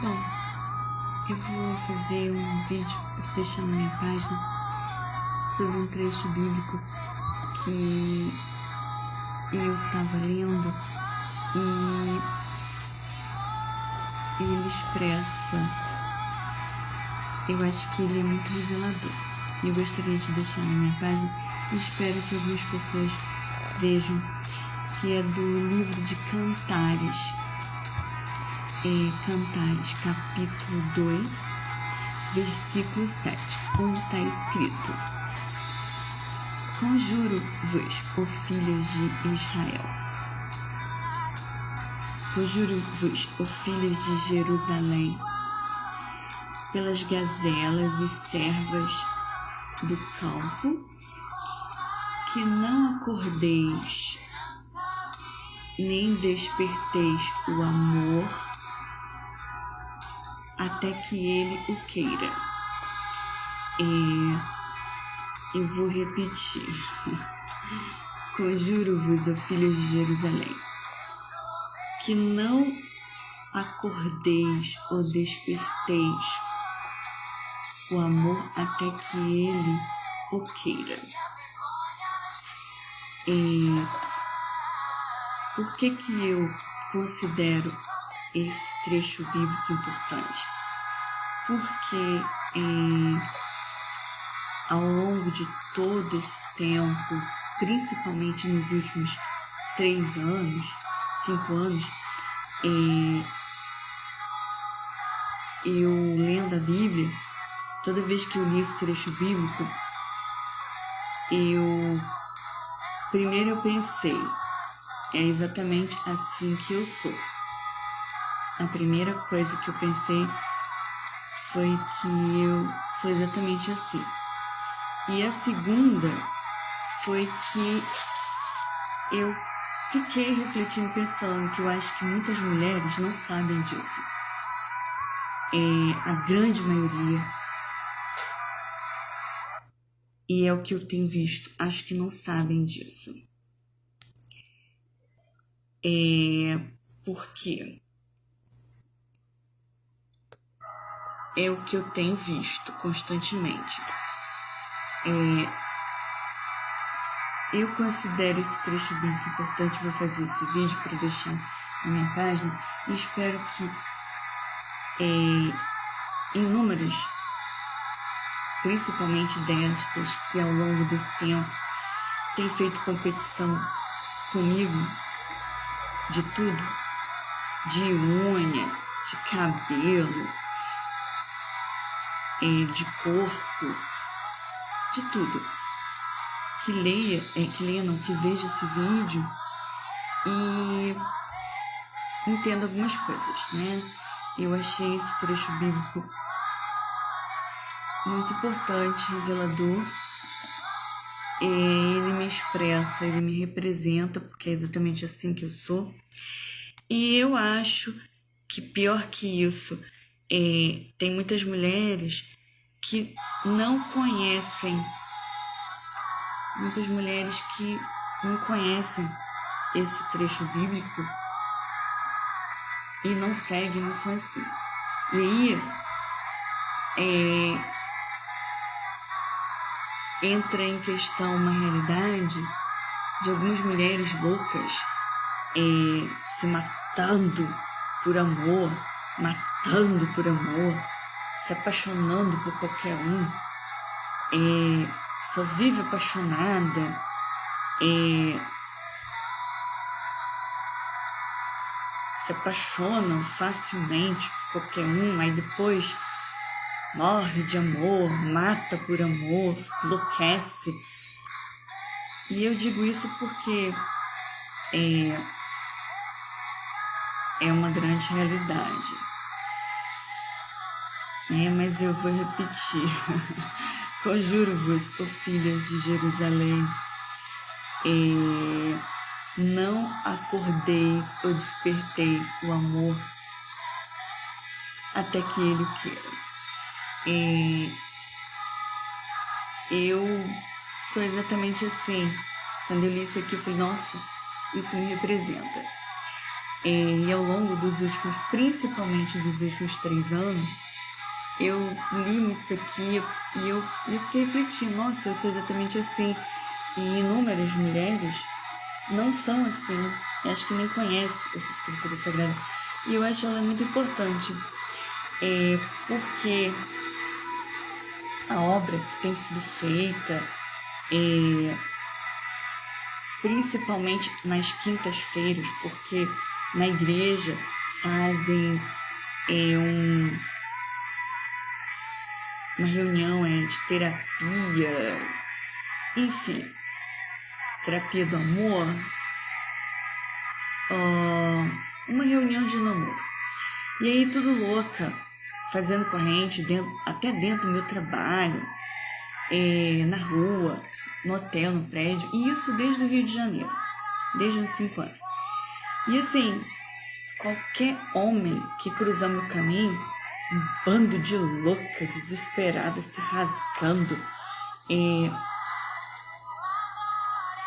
Bom, eu vou fazer um vídeo para deixar na minha página sobre um trecho bíblico que eu estava lendo e ele expressa, eu acho que ele é muito revelador. Eu gostaria de deixar na minha página e espero que algumas pessoas vejam, que é do livro de Cantares. Cantares, capítulo 2, versículo 7, onde está escrito: Conjuro-vos, ó filhas de Israel, conjuro-vos, ó filhas de Jerusalém, pelas gazelas e servas do campo, que não acordeis, nem desperteis o amor, até que ele o queira. Eu vou repetir. Conjuro-vos, ó filhas de Jerusalém, que não acordeis ou desperteis o amor até que ele o queira. Por que eu considero esse trecho bíblico importante? Porque ao longo de todo esse tempo, principalmente nos últimos 3 anos, 5 anos, eu lendo a Bíblia, toda vez que eu li esse trecho bíblico, primeiro eu pensei, é exatamente assim que eu sou. A primeira coisa que eu pensei foi que eu sou exatamente assim. E a segunda foi que eu fiquei refletindo, pensando que eu acho que muitas mulheres não sabem disso. A grande maioria, e é o que eu tenho visto, acho que não sabem disso. Porque é o que eu tenho visto constantemente. Eu considero esse trecho bíblico importante, vou fazer esse vídeo para deixar na minha página e espero que inúmeras, principalmente destas que ao longo desse tempo têm feito competição comigo de tudo, de unha, de cabelo, de corpo, de tudo. Que veja esse vídeo e entenda algumas coisas, né? Eu achei esse trecho bíblico muito importante, revelador. Ele me expressa, ele me representa, porque é exatamente assim que eu sou. E eu acho que pior que isso, tem muitas mulheres que não conhecem, esse trecho bíblico e não seguem, não são assim. E aí entra em questão uma realidade de algumas mulheres loucas se matando por amor, se apaixonando por qualquer um, só vive apaixonada, se apaixonam facilmente por qualquer um, aí depois morre de amor, mata por amor, enlouquece. E eu digo isso porque é uma grande realidade. Mas eu vou repetir. Conjuro-vos, ó filhas de Jerusalém, não acordeis ou desperteis o amor até que ele o queira. Eu sou exatamente assim. Quando eu li isso aqui, eu falei, nossa, isso me representa. E ao longo principalmente dos últimos 3 anos, eu li muito isso aqui e eu fiquei refletindo, nossa, eu sou exatamente assim. E inúmeras mulheres não são assim. Eu acho que nem conhecem essa escritura sagrada. E eu acho ela muito importante. Porque a obra que tem sido feita, principalmente nas quintas-feiras, porque na igreja fazem uma reunião de terapia, enfim, terapia do amor, uma reunião de namoro. E aí tudo louca, fazendo corrente, até dentro do meu trabalho, na rua, no hotel, no prédio, e isso desde o Rio de Janeiro, desde os 5 anos. E assim, qualquer homem que cruzar meu caminho, um bando de louca, desesperada, se rasgando,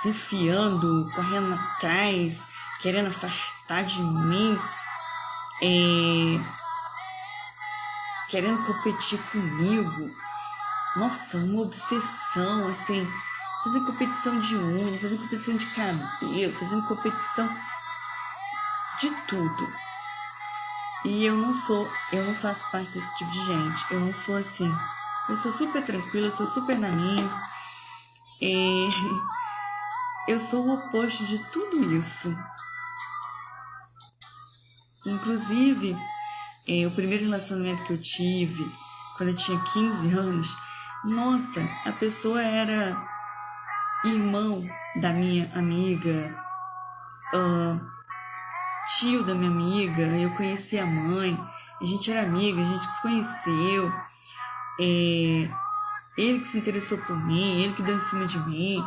se enfiando, correndo atrás, querendo afastar de mim, querendo competir comigo. Nossa, uma obsessão, assim, fazendo competição de unha, fazendo competição de cabelo, fazendo competição de tudo. E eu não faço parte desse tipo de gente, eu não sou assim. Eu sou super tranquila, eu sou super na minha. Eu sou o oposto de tudo isso. Inclusive, o primeiro relacionamento que eu tive, quando eu tinha 15 anos, nossa, a pessoa era irmão da minha amiga, tio da minha amiga, eu conheci a mãe, a gente era amiga, a gente se conheceu, ele que se interessou por mim, ele que deu em cima de mim.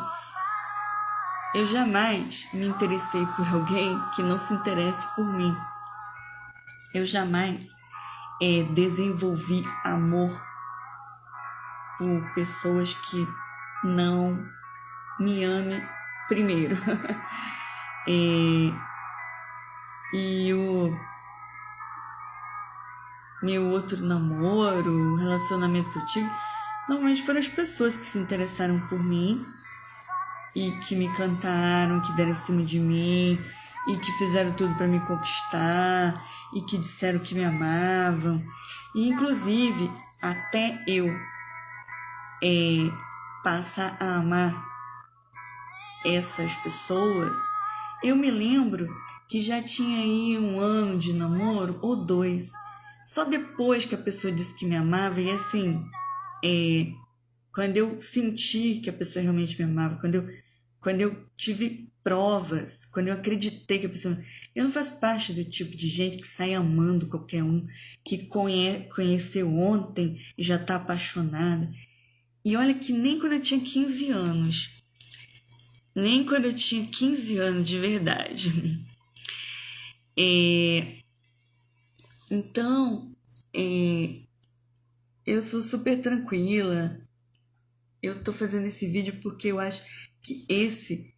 Eu jamais me interessei por alguém que não se interesse por mim. Eu jamais desenvolvi amor por pessoas que não me amem primeiro. E o meu outro namoro, relacionamento que eu tive, normalmente foram as pessoas que se interessaram por mim e que me cantaram, que deram em cima de mim e que fizeram tudo para me conquistar e que disseram que me amavam. E inclusive até eu passar a amar essas pessoas, eu me lembro que já tinha aí 1 ano de namoro ou 2. Só depois que a pessoa disse que me amava, e assim, quando eu senti que a pessoa realmente me amava, quando eu tive provas, quando eu acreditei que a pessoa... Eu não faço parte do tipo de gente que sai amando qualquer um, que conheceu ontem e já tá apaixonada. E olha que nem quando eu tinha 15 anos, de verdade. Então, eu sou super tranquila. Eu tô fazendo esse vídeo porque eu acho que esse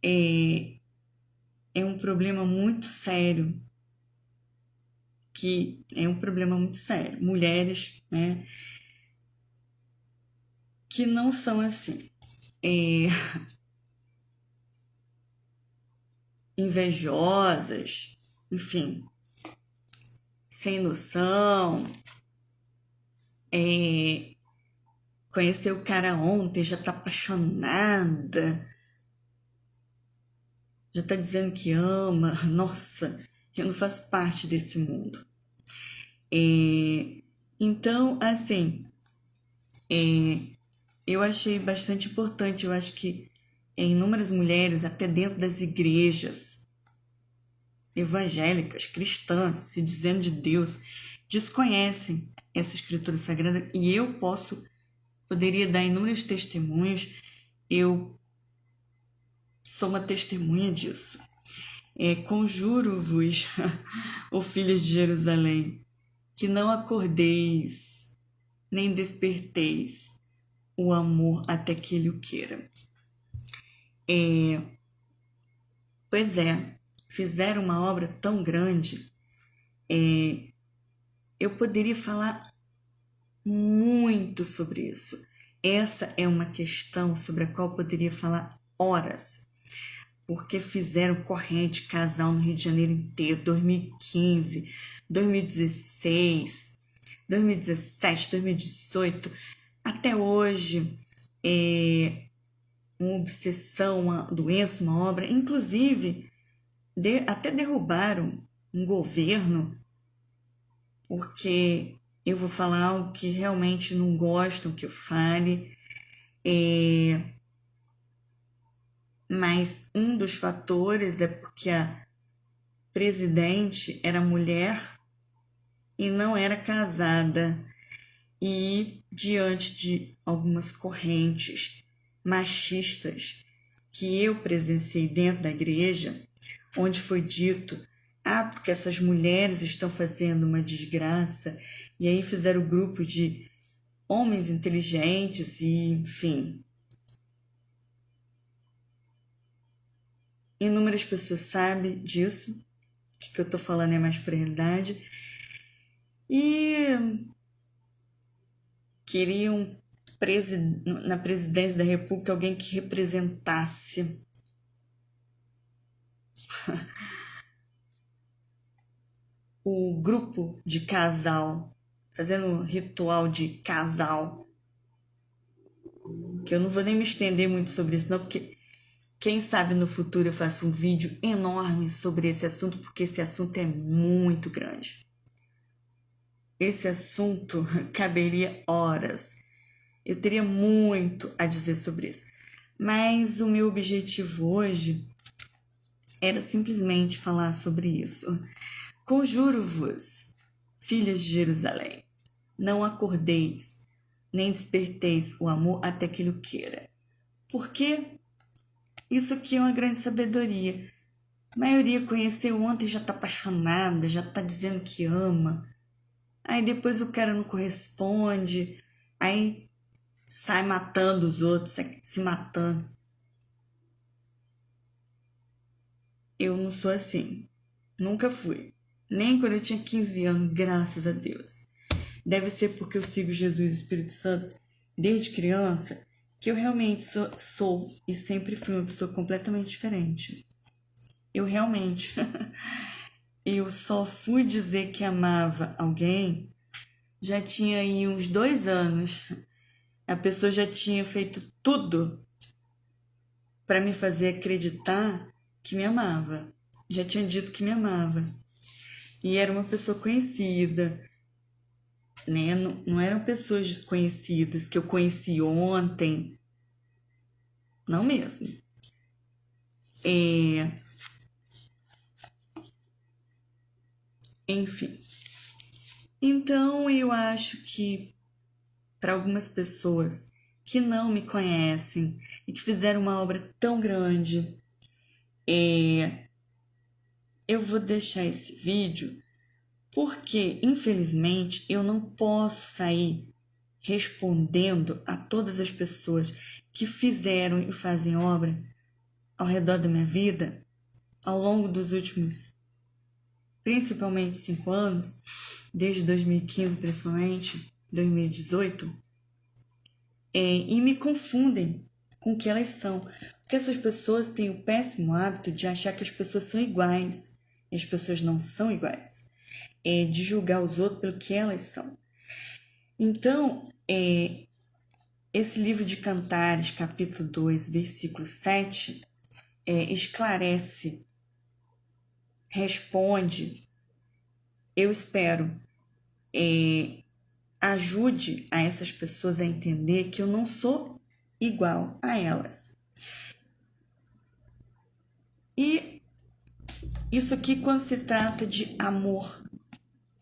é um problema muito sério. Mulheres, né, que não são assim. Invejosas, enfim, sem noção, conheceu o cara ontem, já tá apaixonada, já tá dizendo que ama. Nossa, eu não faço parte desse mundo. Então, assim, eu achei bastante importante. Eu acho que inúmeras mulheres, até dentro das igrejas evangélicas, cristãs, se dizendo de Deus, desconhecem essa escritura sagrada, e eu poderia dar inúmeros testemunhos. Eu sou uma testemunha disso. Conjuro-vos, ó filhos de Jerusalém, que não acordeis, nem desperteis o amor até que ele o queira. Pois é, fizeram uma obra tão grande, eu poderia falar muito sobre isso. Essa é uma questão sobre a qual eu poderia falar horas, porque fizeram corrente casal no Rio de Janeiro inteiro, 2015, 2016, 2017, 2018, até hoje, uma obsessão, uma doença, uma obra, inclusive até derrubaram um governo, porque eu vou falar algo que realmente não gostam que eu fale, mas um dos fatores é porque a presidente era mulher e não era casada, e diante de algumas correntes machistas que eu presenciei dentro da igreja, onde foi dito, porque essas mulheres estão fazendo uma desgraça, e aí fizeram um grupo de homens inteligentes e, enfim, inúmeras pessoas sabem disso, o que eu tô falando é mais por realidade, e queriam na presidência da República alguém que representasse o grupo de casal, fazendo um ritual de casal, que eu não vou nem me estender muito sobre isso não, porque quem sabe no futuro eu faço um vídeo enorme sobre esse assunto, porque esse assunto é muito grande. Esse assunto caberia horas. Eu teria muito a dizer sobre isso. Mas o meu objetivo hoje era simplesmente falar sobre isso. Conjuro-vos, filhas de Jerusalém, não acordeis, nem desperteis o amor até que ele queira. Porque isso aqui é uma grande sabedoria. A maioria conheceu ontem e já está apaixonada, já está dizendo que ama. Aí depois o cara não corresponde, aí sai matando os outros, se matando. Eu não sou assim. Nunca fui. Nem quando eu tinha 15 anos, graças a Deus. Deve ser porque eu sigo Jesus e o Espírito Santo desde criança, que eu realmente sou e sempre fui uma pessoa completamente diferente. Eu realmente. Eu só fui dizer que amava alguém, já tinha aí uns 2 anos. A pessoa já tinha feito tudo para me fazer acreditar que me amava. Já tinha dito que me amava. E era uma pessoa conhecida, né? Não eram pessoas desconhecidas que eu conheci ontem. Não mesmo. Enfim. Então eu acho que para algumas pessoas que não me conhecem e que fizeram uma obra tão grande, eu vou deixar esse vídeo porque, infelizmente, eu não posso sair respondendo a todas as pessoas que fizeram e fazem obra ao redor da minha vida ao longo dos últimos, principalmente 5 anos, desde 2015 principalmente, 2018, e me confundem com o que elas são. Porque essas pessoas têm o péssimo hábito de achar que as pessoas são iguais. E as pessoas não são iguais. De julgar os outros pelo que elas são. Então, esse livro de Cantares, capítulo 2, versículo 7, esclarece, responde, eu espero, ajude a essas pessoas a entender que eu não sou igual a elas. E isso aqui quando se trata de amor,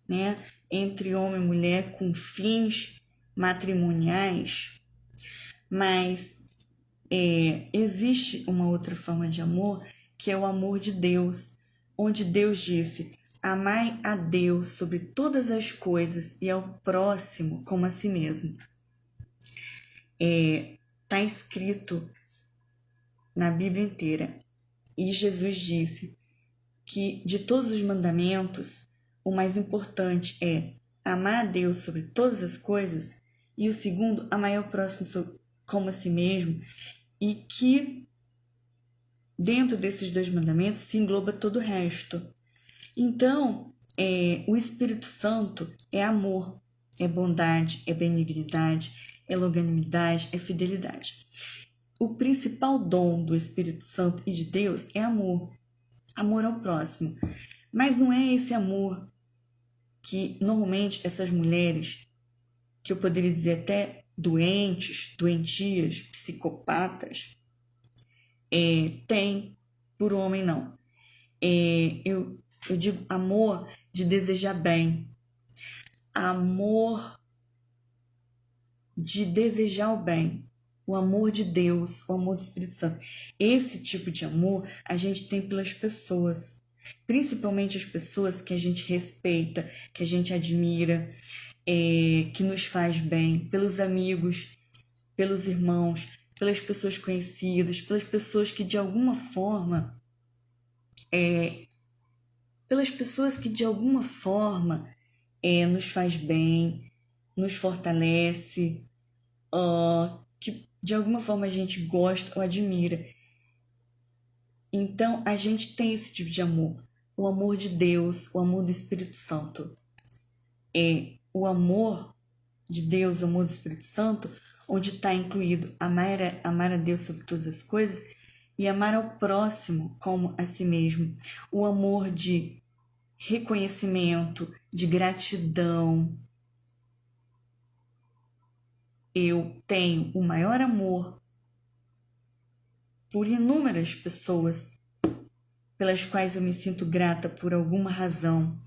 né, entre homem e mulher com fins matrimoniais, mas existe uma outra forma de amor que é o amor de Deus, onde Deus disse: amai a Deus sobre todas as coisas e ao próximo como a si mesmo. Está escrito na Bíblia inteira. E Jesus disse: que de todos os mandamentos, o mais importante é amar a Deus sobre todas as coisas, e o segundo, amar o próximo como a si mesmo, e que dentro desses dois mandamentos se engloba todo o resto. Então, o Espírito Santo é amor, é bondade, é benignidade, é longanimidade, é fidelidade. O principal dom do Espírito Santo e de Deus é amor, amor ao próximo. Mas não é esse amor que normalmente essas mulheres, que eu poderia dizer até doentes, doentias, psicopatas, têm por um homem, não. Eu digo amor de desejar bem, amor de desejar o bem, o amor de Deus, o amor do Espírito Santo. Esse tipo de amor a gente tem pelas pessoas, principalmente as pessoas que a gente respeita, que a gente admira, que nos faz bem, pelos amigos, pelos irmãos, pelas pessoas conhecidas, pelas pessoas que de alguma forma nos faz bem, nos fortalece, que de alguma forma a gente gosta ou admira. Então, a gente tem esse tipo de amor, o amor de Deus, o amor do Espírito Santo. O amor de Deus, o amor do Espírito Santo, onde está incluído amar a Deus sobre todas as coisas e amar ao próximo como a si mesmo. O amor de reconhecimento, de gratidão. Eu tenho o maior amor por inúmeras pessoas pelas quais eu me sinto grata por alguma razão.